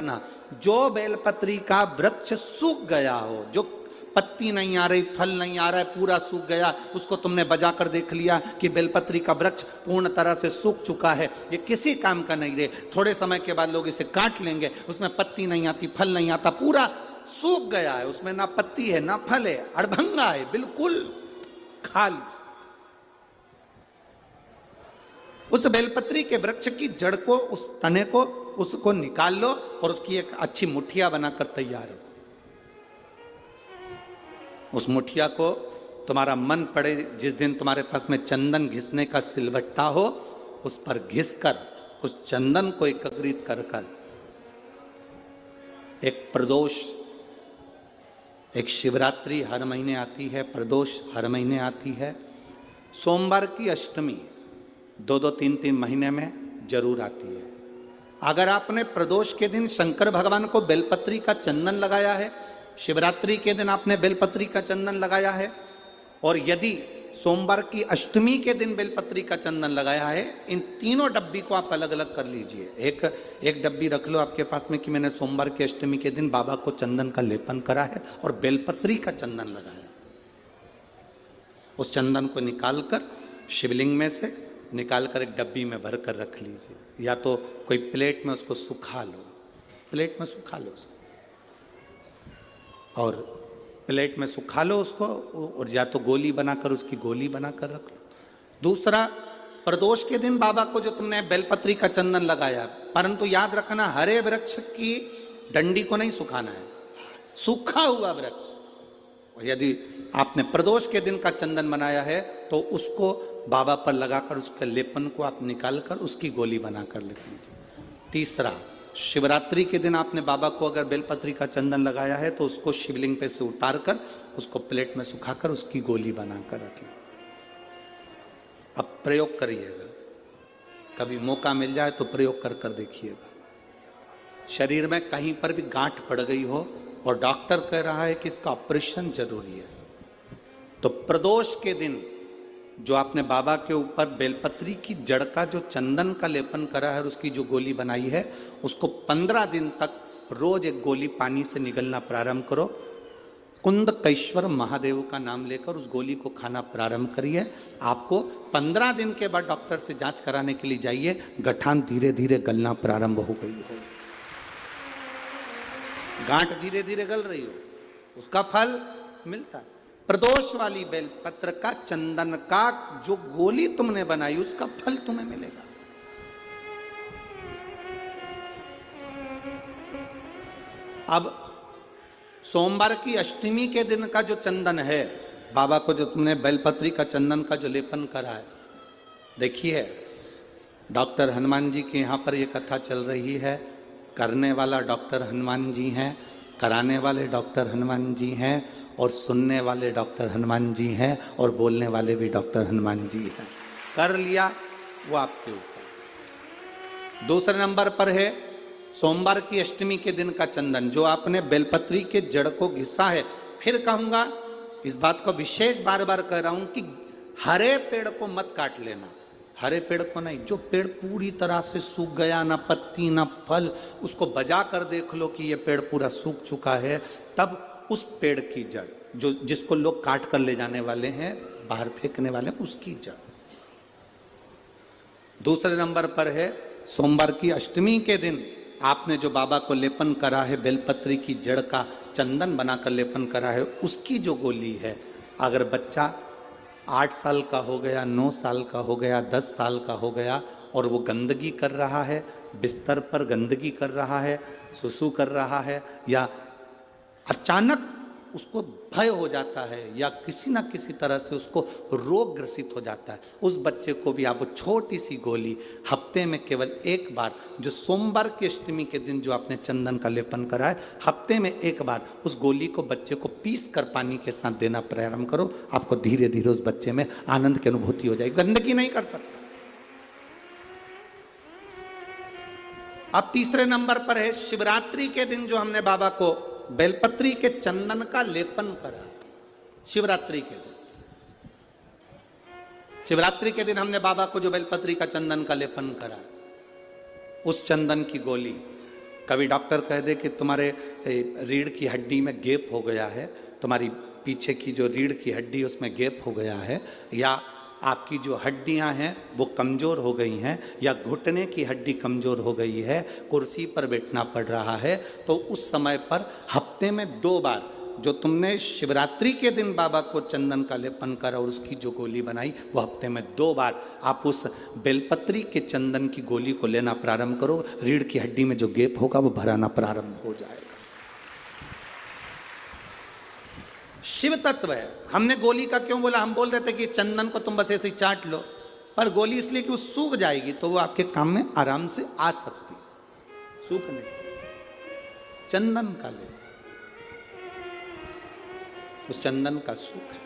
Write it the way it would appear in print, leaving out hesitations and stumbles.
रखना, जो बेलपत्री का वृक्ष सूख गया हो, जो पत्ती नहीं आ रही, फल नहीं आ रहा है, पूरा सूख गया, उसको तुमने बजा कर देख लिया कि बेलपत्री का वृक्ष पूर्ण तरह से सूख चुका है, ये किसी काम का नहीं रहे, थोड़े समय के बाद लोग इसे काट लेंगे, उसमें पत्ती नहीं आती, फल नहीं आता, पूरा सूख गया है, उसमें ना पत्ती है ना फल है, अड़भंगा है, बिल्कुल खाली। उस बेलपत्री के वृक्ष की जड़ को, उस तने को, उसको निकाल लो और उसकी एक अच्छी मुठिया बनाकर तैयार रखो। उस मुठिया को तुम्हारा मन पड़े, जिस दिन तुम्हारे पास में चंदन घिसने का सिलवट्टा हो, उस पर घिस कर उस चंदन को एकत्रित कर कर एक प्रदोष, एक शिवरात्रि हर महीने आती है, प्रदोष हर महीने आती है, सोमवार की अष्टमी 2-2, 3-3 महीने में जरूर आती है। अगर आपने प्रदोष के दिन शंकर भगवान को बेलपत्री का चंदन लगाया है, शिवरात्रि के दिन आपने बेलपत्री का चंदन लगाया है, और यदि सोमवार की अष्टमी के दिन बेलपत्री का चंदन लगाया है, इन तीनों डब्बी को आप अलग अलग कर लीजिए। एक डब्बी रख लो आपके पास में कि मैंने सोमवार की अष्टमी के दिन बाबा को चंदन का लेपन करा है और बेलपत्री का चंदन लगाया। उस चंदन को निकालकर शिवलिंग में से निकालकर एक डब्बी में भर कर रख लीजिए, या तो कोई प्लेट में उसको सुखा लो, प्लेट में सुखा लो उसको, और प्लेट में सुखा लो उसको, और या तो गोली बनाकर उसकी गोली बनाकर रख लो। दूसरा, प्रदोष के दिन बाबा को जो तुमने बेलपत्री का चंदन लगाया, परंतु याद रखना हरे वृक्ष की डंडी को नहीं सुखाना है, सूखा हुआ वृक्ष। यदि आपने प्रदोष के दिन का चंदन बनाया है तो उसको बाबा पर लगाकर उसके लेपन को आप निकालकर उसकी गोली बनाकर ले लीजिए। तीसरा, शिवरात्रि के दिन आपने बाबा को अगर बेलपत्री का चंदन लगाया है तो उसको शिवलिंग पे से उतार कर उसको प्लेट में सुखाकर उसकी गोली बनाकर रख लीजिए। अब प्रयोग करिएगा, कभी मौका मिल जाए तो प्रयोग कर कर देखिएगा। शरीर में कहीं पर भी गांठ पड़ गई हो और डॉक्टर कह रहा है कि इसका ऑपरेशन जरूरी है, तो प्रदोष के दिन जो आपने बाबा के ऊपर बेलपत्री की जड़ का जो चंदन का लेपन करा है और उसकी जो गोली बनाई है, उसको 15 दिन तक रोज एक गोली पानी से निगलना प्रारंभ करो। कुंदकेश्वर महादेव का नाम लेकर उस गोली को खाना प्रारंभ करिए। आपको 15 दिन के बाद डॉक्टर से जांच कराने के लिए जाइए, गठान धीरे धीरे गलना प्रारंभ हो गई हो, गांठ धीरे धीरे गल रही हो, उसका फल मिलता है। प्रदोष वाली बेलपत्र का, चंदन का जो गोली तुमने बनाई उसका फल तुम्हें मिलेगा। अब सोमवार की अष्टमी के दिन का जो चंदन है, बाबा को जो तुमने बेलपत्री का चंदन का जो लेपन करा है, देखिए डॉक्टर हनुमान जी के यहाँ पर ये कथा चल रही है, करने वाला डॉक्टर हनुमान जी हैं, कराने वाले डॉक्टर हनुमान जी हैं, और सुनने वाले डॉक्टर हनुमान जी हैं, और बोलने वाले भी डॉक्टर हनुमान जी हैं। कर लिया वो आपके ऊपर। दूसरे नंबर पर है सोमवार की अष्टमी के दिन का चंदन, जो आपने बेलपत्री के जड़ को घिसा है। फिर कहूंगा, इस बात को विशेष बार बार कह रहा हूं कि हरे पेड़ को मत काट लेना, हरे पेड़ को नहीं, जो पेड़ पूरी तरह से सूख गया, ना पत्ती ना फल, उसको बजा कर देख लो कि ये पेड़ पूरा सूख चुका है, तब उस पेड़ की जड़, जो जिसको लोग काट कर ले जाने वाले हैं, बाहर फेंकने वाले, उसकी जड़। दूसरे नंबर पर है सोमवार की अष्टमी के दिन आपने जो बाबा को लेपन करा है, बेलपत्री की जड़ का चंदन बनाकर लेपन करा है, उसकी जो गोली है। अगर बच्चा 8 साल का हो गया, 9 साल का हो गया, 10 साल का हो गया और वो गंदगी कर रहा है, बिस्तर पर गंदगी कर रहा है, सुसु कर रहा है, या अचानक उसको भय हो जाता है, या किसी ना किसी तरह से उसको रोग ग्रसित हो जाता है, उस बच्चे को भी आप छोटी सी गोली हफ्ते में केवल एक बार, जो सोमवार की अष्टमी के दिन जो आपने चंदन का लेपन करा है, हफ्ते में एक बार उस गोली को बच्चे को पीस कर पानी के साथ देना प्रारंभ करो। आपको धीरे धीरे उस बच्चे में आनंद की अनुभूति हो जाएगी, गंदगी नहीं कर सकता। अब तीसरे नंबर पर है शिवरात्रि के दिन जो हमने बाबा को बेलपत्री के चंदन का लेपन करा। शिवरात्रि के दिन, शिवरात्रि के दिन हमने बाबा को जो बेलपत्री का चंदन का लेपन करा, उस चंदन की गोली कभी डॉक्टर कह दे कि तुम्हारे रीढ़ की हड्डी में गैप हो गया है, तुम्हारी पीछे की जो रीढ़ की हड्डी उसमें गैप हो गया है, या आपकी जो हड्डियां हैं वो कमज़ोर हो गई हैं, या घुटने की हड्डी कमज़ोर हो गई है, कुर्सी पर बैठना पड़ रहा है, तो उस समय पर हफ्ते में 2 बार जो तुमने शिवरात्रि के दिन बाबा को चंदन का लेपन करा और उसकी जो गोली बनाई, वो हफ्ते में 2 बार आप उस बेलपत्री के चंदन की गोली को लेना प्रारंभ करो। रीढ़ की हड्डी में जो गैप होगा वो भराना प्रारंभ हो जाएगा। शिव तत्व है। हमने गोली का क्यों बोला? हम बोल देते कि चंदन को तुम बस ऐसे ही चाट लो, पर गोली इसलिए कि वो सूख जाएगी, तो वो आपके काम में आराम से आ सकती, सूखने चंदन का ले, उस चंदन का सुख है।